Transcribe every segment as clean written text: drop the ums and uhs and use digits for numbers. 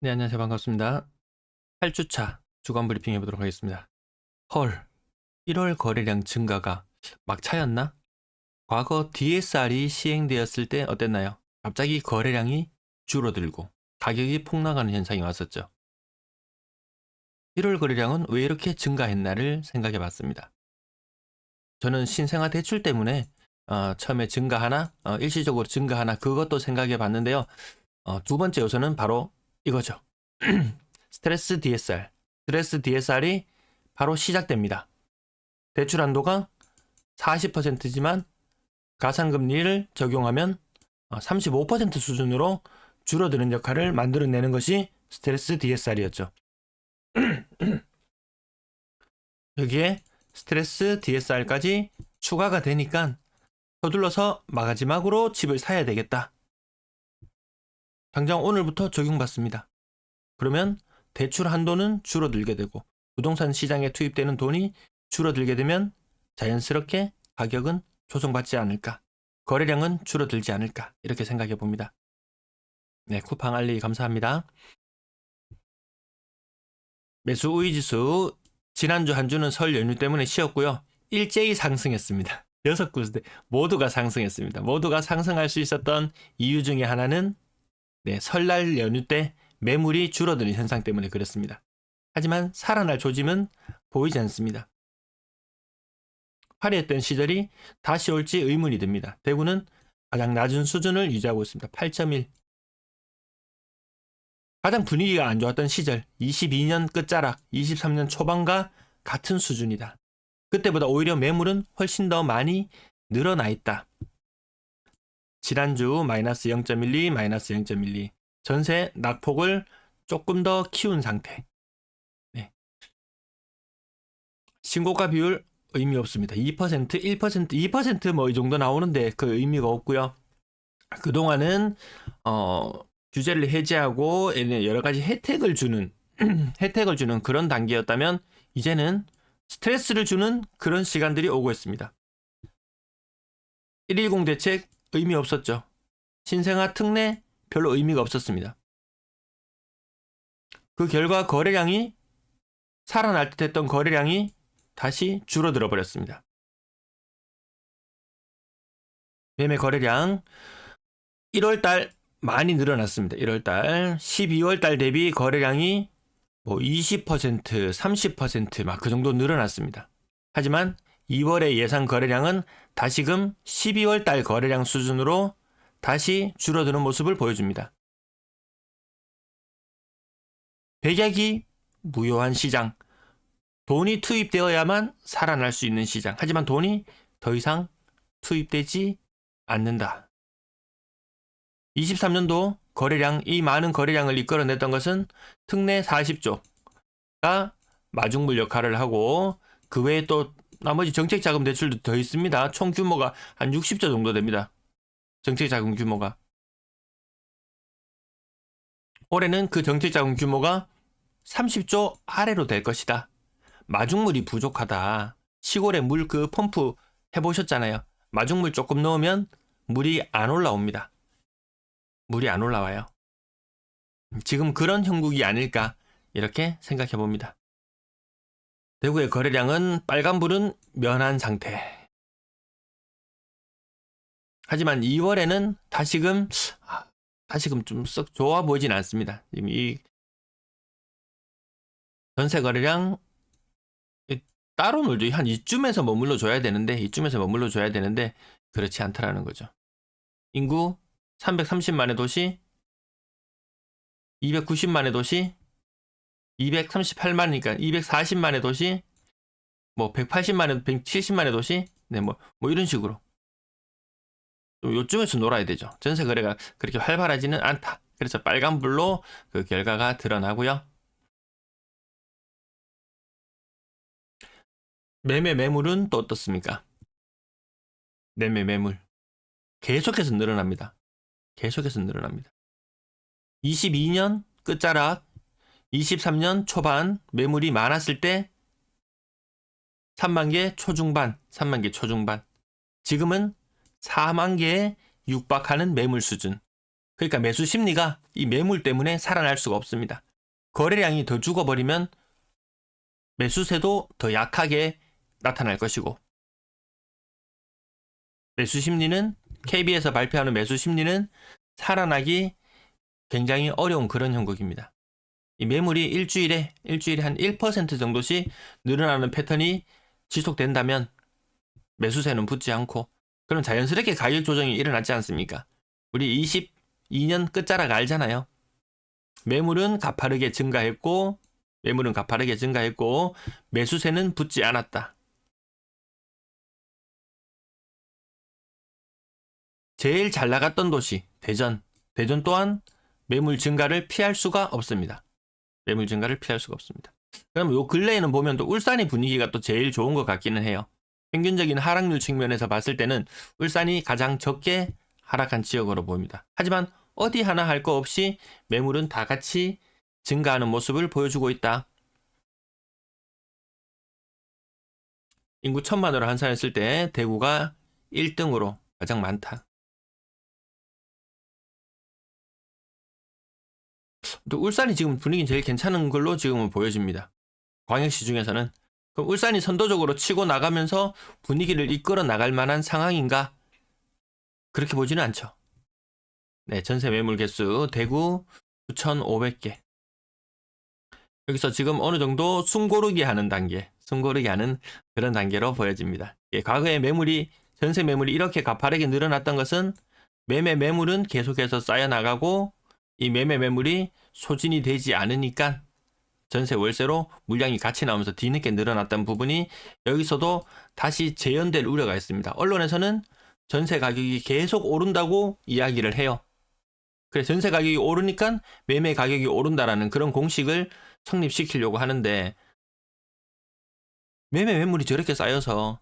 네, 안녕하세요. 반갑습니다. 8주차 주간 브리핑 해보도록 하겠습니다. 헐, 1월 거래량 증가가 막차였나? 과거 DSR이 시행되었을 때 어땠나요? 갑자기 거래량이 줄어들고 가격이 폭락하는 현상이 왔었죠. 1월 거래량은 왜 이렇게 증가했나를 생각해 봤습니다. 저는 신생아 대출 때문에 처음에 증가하나, 일시적으로 증가하나 그것도 생각해 봤는데요. 두 번째 요소는 바로 이거죠. 스트레스 DSR. 스트레스 DSR이 바로 시작됩니다. 대출 한도가 40%지만 가상금리를 적용하면 35% 수준으로 줄어드는 역할을 만들어내는 것이 스트레스 DSR이었죠. 여기에 스트레스 DSR까지 추가가 되니까 서둘러서 마지막으로 집을 사야 되겠다. 당장 오늘부터 적용받습니다. 그러면 대출 한도는 줄어들게 되고 부동산 시장에 투입되는 돈이 줄어들게 되면 자연스럽게 가격은 조정받지 않을까, 거래량은 줄어들지 않을까, 이렇게 생각해 봅니다. 네, 쿠팡 알리 감사합니다. 매수 우위지수 지난주 한 주는 설 연휴 때문에 쉬었고요. 일제히 상승했습니다. 6군데 모두가 상승했습니다. 모두가 상승할 수 있었던 이유 중에 하나는 설날 연휴 때 매물이 줄어드는 현상 때문에 그렇습니다. 하지만 살아날 조짐은 보이지 않습니다. 화려했던 시절이 다시 올지 의문이 듭니다. 대구는 가장 낮은 수준을 유지하고 있습니다. 8.1. 가장 분위기가 안 좋았던 시절 22년 끝자락 23년 초반과 같은 수준이다. 그때보다 오히려 매물은 훨씬 더 많이 늘어나 있다. 지난주 마이너스 0.12, 마이너스 0.12. 전세 낙폭을 조금 더 키운 상태. 신고가 비율 의미 없습니다. 2%, 1%, 2% 뭐 이 정도 나오는데 그 의미가 없고요. 그동안은 규제를 해제하고 여러 가지 혜택을 주는 혜택을 주는 그런 단계였다면 이제는 스트레스를 주는 그런 시간들이 오고 있습니다. 110 대책 의미 없었죠. 신생아 특례 별로 의미가 없었습니다. 그 결과 거래량이 살아날 듯 했던 거래량이 다시 줄어들어 버렸습니다. 매매 거래량 1월달 많이 늘어났습니다. 1월달 12월달 대비 거래량이 20%, 30% 막 그 정도 늘어났습니다. 하지만 2월의 예상 거래량은 다시금 12월달 거래량 수준으로 다시 줄어드는 모습을 보여줍니다. 백약이 무효한 시장, 돈이 투입되어야만 살아날 수 있는 시장. 하지만 돈이 더 이상 투입되지 않는다. 23년도 거래량, 이 많은 거래량을 이끌어냈던 것은 특례 40조가 마중물 역할을 하고 그 외에 또 나머지 정책자금 대출도 더 있습니다. 총 규모가 한 60조 정도 됩니다. 정책자금 규모가. 올해는 그 정책자금 규모가 30조 아래로 될 것이다. 마중물이 부족하다. 시골에 물 그 펌프 해보셨잖아요. 마중물 조금 넣으면 물이 안 올라옵니다. 물이 안 올라와요. 지금 그런 형국이 아닐까 이렇게 생각해 봅니다. 대구의 거래량은 빨간불은 면한 상태. 하지만 2월에는 다시금 좀 썩 좋아 보이진 않습니다. 지금 이 전세 거래량 따로 놀죠. 한 이쯤에서 머물러 줘야 되는데 그렇지 않다라는 거죠. 인구 330만의 도시, 290만의 도시, 238만이니까 240만의 도시, 180만의, 170만의 도시, 뭐 이런 식으로. 좀 요쯤에서 놀아야 되죠. 전세 거래가 그렇게 활발하지는 않다. 그래서 빨간불로 그 결과가 드러나고요. 매물은 또 어떻습니까? 매물. 계속해서 늘어납니다. 22년 끝자락, 23년 초반 매물이 많았을 때 3만 개 초중반. 지금은 4만 개에 육박하는 매물 수준. 그러니까 매수 심리가 이 매물 때문에 살아날 수가 없습니다. 거래량이 더 죽어버리면 매수세도 더 약하게 나타날 것이고, 매수 심리는 KB에서 발표하는 매수 심리는 살아나기 굉장히 어려운 그런 형국입니다. 이 매물이 일주일에 한 1% 정도씩 늘어나는 패턴이 지속된다면 매수세는 붙지 않고, 그럼 자연스럽게 가격 조정이 일어나지 않습니까? 우리 22년 끝자락 알잖아요. 매물은 가파르게 증가했고 매수세는 붙지 않았다. 제일 잘 나갔던 도시 대전 또한 매물 증가를 피할 수가 없습니다. 그럼 요 근래에는 보면 또 울산의 분위기가 또 제일 좋은 것 같기는 해요. 평균적인 하락률 측면에서 봤을 때는 울산이 가장 적게 하락한 지역으로 보입니다. 하지만 어디 하나 할 거 없이 매물은 다 같이 증가하는 모습을 보여주고 있다. 인구 1000만으로 환산했을 때 대구가 1등으로 가장 많다. 또 울산이 지금 분위기 제일 괜찮은 걸로 지금은 보여집니다. 광역시 중에서는. 그럼 울산이 선도적으로 치고 나가면서 분위기를 이끌어 나갈 만한 상황인가? 그렇게 보지는 않죠. 네, 전세 매물 개수 대구 9,500개. 여기서 지금 어느 정도 숨고르기 하는 그런 단계로 보여집니다. 예, 과거에 전세 매물이 이렇게 가파르게 늘어났던 것은 매물은 계속해서 쌓여나가고 이 매물이 소진이 되지 않으니까 전세 월세로 물량이 같이 나오면서 뒤늦게 늘어났던 부분이 여기서도 다시 재현될 우려가 있습니다. 언론에서는 전세 가격이 계속 오른다고 이야기를 해요. 그래서 전세 가격이 오르니까 매매 가격이 오른다라는 그런 공식을 성립시키려고 하는데, 매물이 저렇게 쌓여서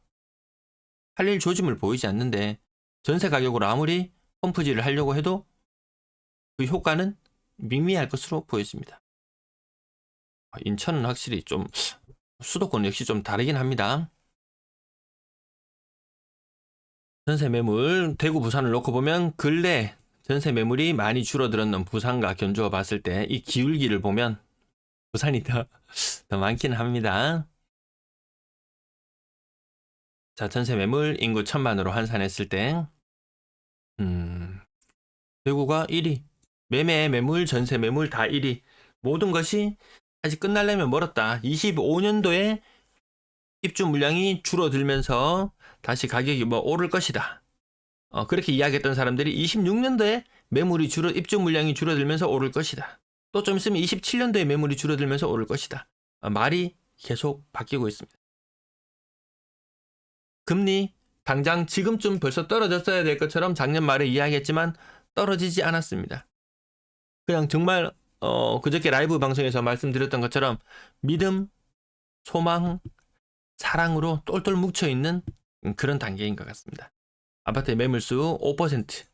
팔릴 조짐을 보이지 않는데 전세 가격으로 아무리 펌프질을 하려고 해도 그 효과는 미미할 것으로 보여집니다. 인천은 확실히 좀 수도권 역시 좀 다르긴 합니다. 전세 매물 대구 부산을 놓고 보면 근래 전세 매물이 많이 줄어들었는 부산과 견주어 봤을 때 이 기울기를 보면 부산이 더 많긴 합니다. 자, 전세 매물 인구 1000만으로 환산했을 때 대구가 1위. 매물, 전세 매물 다 1위. 모든 것이 아직 끝나려면 멀었다. 25년도에 입주 물량이 줄어들면서 다시 가격이 오를 것이다. 그렇게 이야기했던 사람들이 26년도에 입주 물량이 줄어들면서 오를 것이다. 또 좀 있으면 27년도에 매물이 줄어들면서 오를 것이다. 말이 계속 바뀌고 있습니다. 금리 당장 지금쯤 벌써 떨어졌어야 될 것처럼 작년 말에 이야기했지만 떨어지지 않았습니다. 그냥 정말 그저께 라이브 방송에서 말씀드렸던 것처럼 믿음, 소망, 사랑으로 똘똘 뭉쳐있는 그런 단계인 것 같습니다. 아파트의 매물수 5%,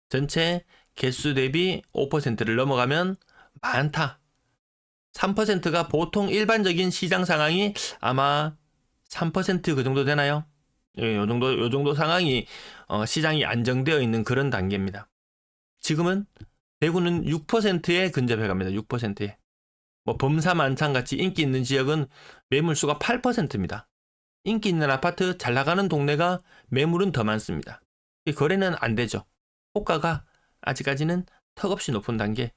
전체 개수 대비 5%를 넘어가면 많다. 3%가 보통 일반적인 시장 상황이 아마 3% 그 정도 되나요? 예, 요 정도 상황이 시장이 안정되어 있는 그런 단계입니다. 지금은 대구는 6%에 근접해 갑니다. 6%에. 범사만창 같이 인기 있는 지역은 매물수가 8%입니다. 인기 있는 아파트, 잘 나가는 동네가 매물은 더 많습니다. 거래는 안 되죠. 호가가 아직까지는 턱없이 높은 단계.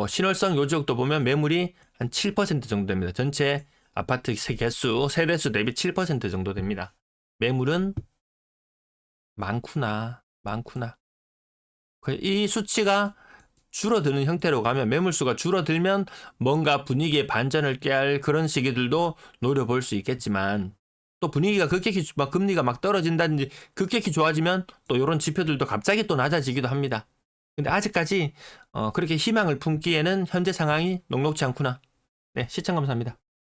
신월성 요 지역도 보면 매물이 한 7% 정도 됩니다. 전체 아파트 세대수 대비 7% 정도 됩니다. 매물은 많구나. 이 수치가 줄어드는 형태로 가면, 매물수가 줄어들면 뭔가 분위기의 반전을 깨할 그런 시기들도 노려볼 수 있겠지만, 또 분위기가 급격히 금리가 막 떨어진다든지 급격히 좋아지면 또 이런 지표들도 갑자기 또 낮아지기도 합니다. 근데 아직까지 그렇게 희망을 품기에는 현재 상황이 녹록지 않구나. 네, 시청 감사합니다.